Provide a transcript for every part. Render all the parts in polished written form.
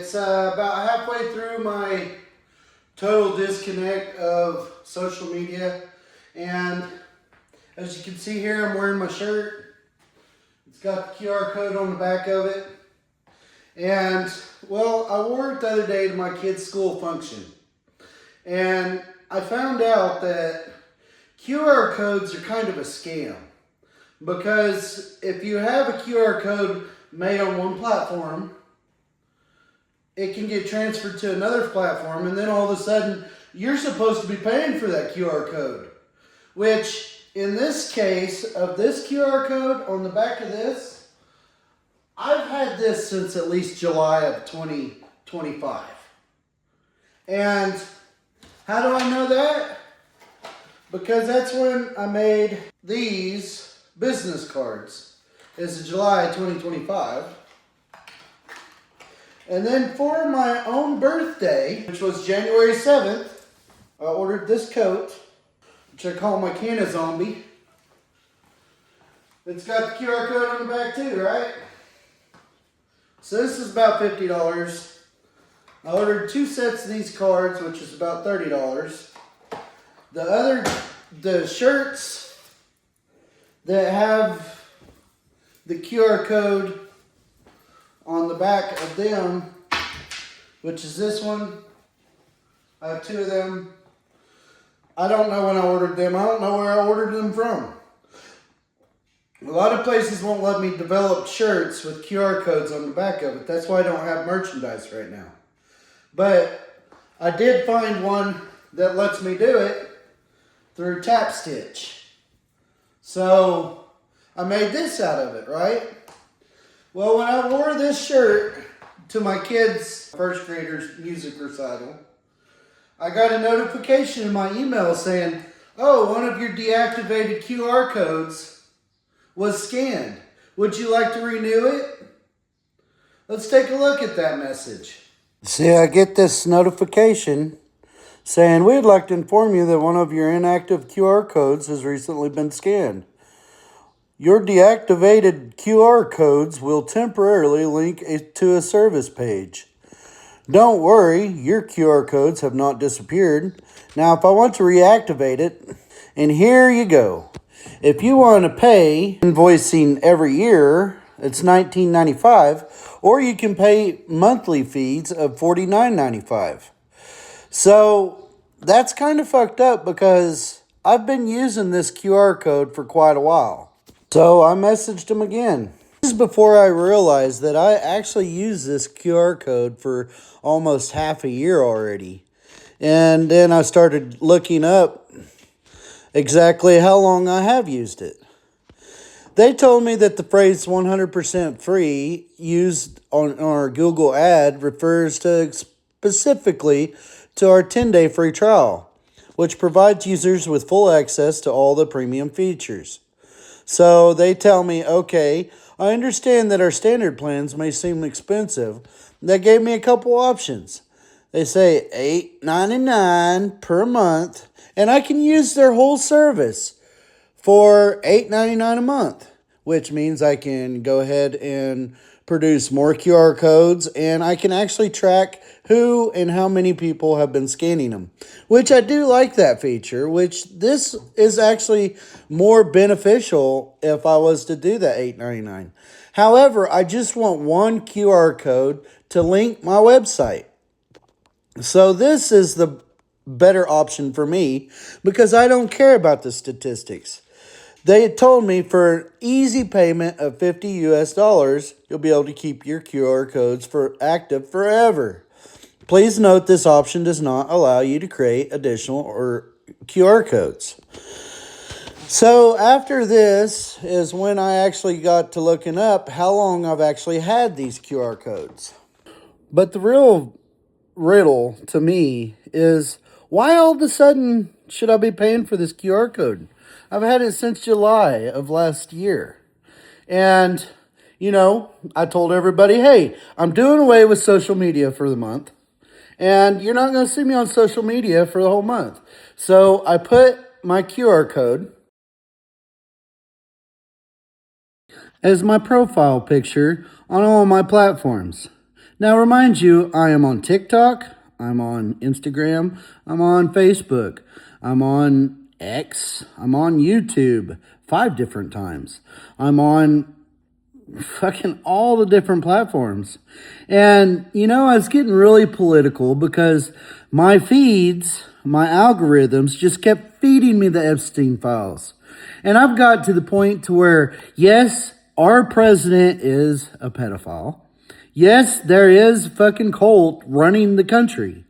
It's about halfway through my total disconnect of social media. And as you can see here, I'm wearing my shirt. It's got the QR code on the back of it. And, well, I wore it the other day to my kid's school function. And I found out that QR codes are kind of a scam. Because if you have a QR code made on one platform, it can get transferred to another platform, and then all of a sudden, you're supposed to be paying for that QR code. Which, in this case, of this QR code on the back of this, I've had this since at least July of 2025. And how do I know that? Because that's when I made these business cards. This is July 2025. And then for my own birthday, which was January 7th, I ordered this coat, which I call my Canna Zombie. It's got the QR code on the back too, right? So this is about $50. I ordered 2 sets of these cards, which is about $30. The shirts that have the QR code on the back of them, which is this one. I have 2 of them. I don't know when I ordered them. I don't know where I ordered them from. A lot of places won't let me develop shirts with QR codes on the back of it. That's why I don't have merchandise right now. But I did find one that lets me do it through Tap Stitch. So I made this out of it, right? Well, when I wore this shirt to my kids' first graders music recital, I got a notification in my email saying, oh, one of your deactivated QR codes was scanned. Would you like to renew it? Let's take a look at that message. See, I get this notification saying, we'd like to inform you that one of your inactive QR codes has recently been scanned. Your deactivated QR codes will temporarily link to a service page. Don't worry, your QR codes have not disappeared. Now, if I want to reactivate it, and here you go. If you want to pay invoicing every year, it's $19.95, or you can pay monthly fees of $49.95. So that's kind of fucked up because I've been using this QR code for quite a while. So I messaged him again. This is before I realized that I actually used this QR code for almost half a year already. And then I started looking up exactly how long I have used it. They told me that the phrase 100% free used on our Google ad refers to specifically to our 10-day free trial, which provides users with full access to all the premium features. So they tell me, okay, I understand that our standard plans may seem expensive. They gave me a couple options. They say $8.99 per month, and I can use their whole service for $8.99 a month, which means I can go ahead and produce more QR codes, and I can actually track who and how many people have been scanning them, which I do like that feature, which this is actually more beneficial if I was to do that $8.99. However, I just want one QR code to link my website. So this is the better option for me because I don't care about the statistics. They had told me for an easy payment of $50 US, you'll be able to keep your QR codes active forever. Please note this option does not allow you to create additional or QR codes. So after this is when I actually got to looking up how long I've actually had these QR codes. But the real riddle to me is why all of a sudden should I be paying for this QR code? I've had it since July of last year. And, I told everybody, hey, I'm doing away with social media for the month. And you're not going to see me on social media for the whole month. So I put my QR code as my profile picture on all my platforms. Now, remind you, I am on TikTok, I'm on Instagram, I'm on Facebook, I'm on X, I'm on YouTube 5 different times. I'm on fucking all the different platforms. And, you know, I was getting really political because my feeds, my algorithms just kept feeding me the Epstein files. And I've got to the point to where, yes, our president is a pedophile. Yes, there is a fucking cult running the country.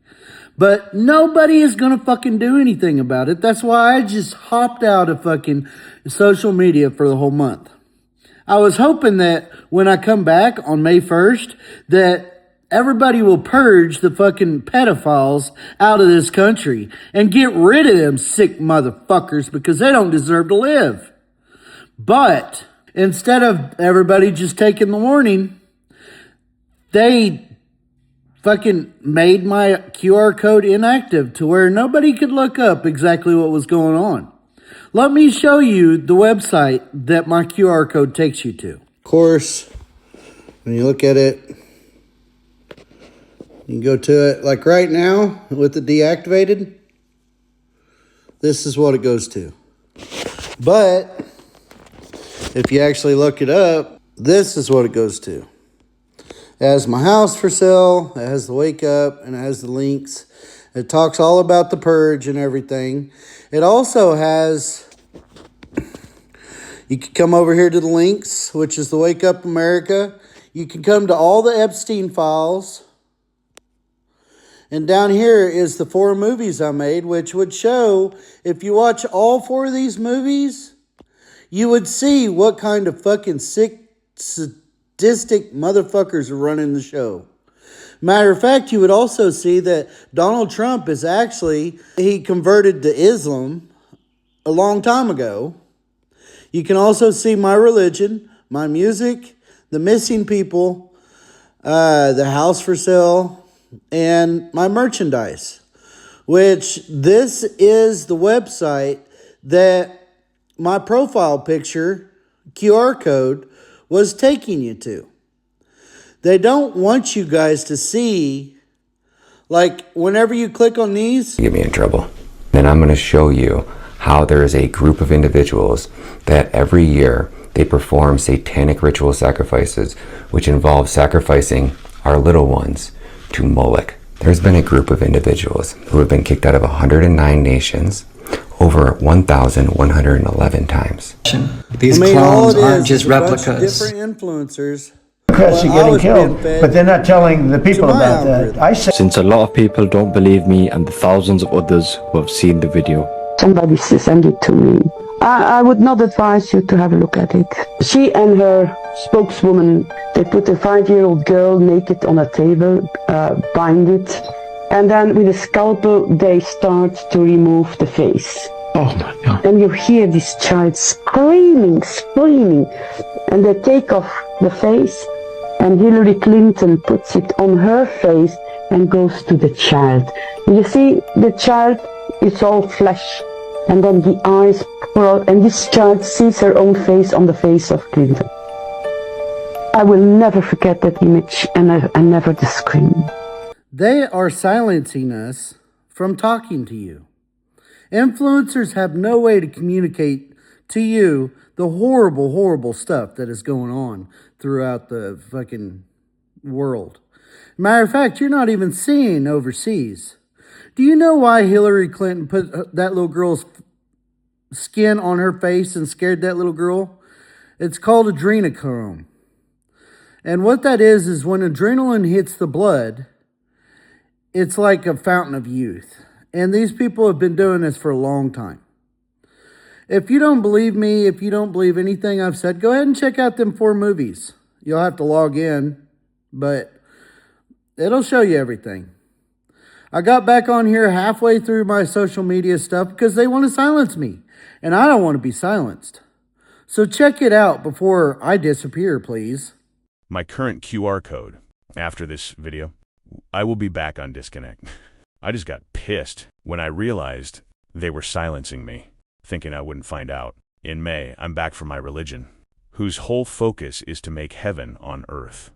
But nobody is going to fucking do anything about it. That's why I just hopped out of fucking social media for the whole month. I was hoping that when I come back on May 1st, that everybody will purge the fucking pedophiles out of this country and get rid of them sick motherfuckers because they don't deserve to live. But instead of everybody just taking the warning, they fucking made my QR code inactive to where nobody could look up exactly what was going on. Let me show you the website that my QR code takes you to. Of course, when you look at it, you can go to it. Like right now, with it deactivated, this is what it goes to. But if you actually look it up, this is what it goes to. It has my house for sale, it has the wake up, and it has the links. It talks all about the purge and everything. It also has, you can come over here to the links, which is the Wake Up America. You can come to all the Epstein files. And down here is the 4 movies I made, which would show, if you watch all 4 of these movies, you would see what kind of fucking sick, sadistic motherfuckers are running the show. Matter of fact, you would also see that Donald Trump is actually, he converted to Islam a long time ago. You can also see my religion, my music, the missing people, the house for sale, and my merchandise, which this is the website that my profile picture, QR code, was taking you to. They don't want you guys to see, like, whenever you click on these. Get me in trouble. Then I'm going to show you how there is a group of individuals that every year they perform satanic ritual sacrifices, which involve sacrificing our little ones to Moloch. There's been a group of individuals who have been kicked out of 109 nations over 1,111 times. These clones aren't just replicas. Different influencers. Democrats are getting killed, but they're not telling the people about that. I say, since a lot of people don't believe me and the thousands of others who have seen the video. Somebody sent it to me. I would not advise you to have a look at it. She and her spokeswoman, they put a 5-year-old girl naked on a table, bind it, and then with a scalpel they start to remove the face. Oh my God. And you hear this child screaming, and they take off the face, and Hillary Clinton puts it on her face and goes to the child. You see, the child is all flesh, and then the eyes pour out, and this child sees her own face on the face of Clinton. I will never forget that image, and never the scream. They are silencing us from talking to you. Influencers have no way to communicate to you the horrible, horrible stuff that is going on throughout the fucking world. Matter of fact, you're not even seeing overseas. Do you know why Hillary Clinton put that little girl's skin on her face and scared that little girl? It's called adrenochrome. And what that is when adrenaline hits the blood, it's like a fountain of youth. And these people have been doing this for a long time. If you don't believe me, if you don't believe anything I've said, go ahead and check out them 4 movies. You'll have to log in, but it'll show you everything. I got back on here halfway through my social media stuff because they want to silence me. And I don't want to be silenced. So check it out before I disappear, please. My current QR code after this video, I will be back on Disconnect. I just got pissed when I realized they were silencing me, thinking I wouldn't find out. In May, I'm back for my religion, whose whole focus is to make heaven on earth.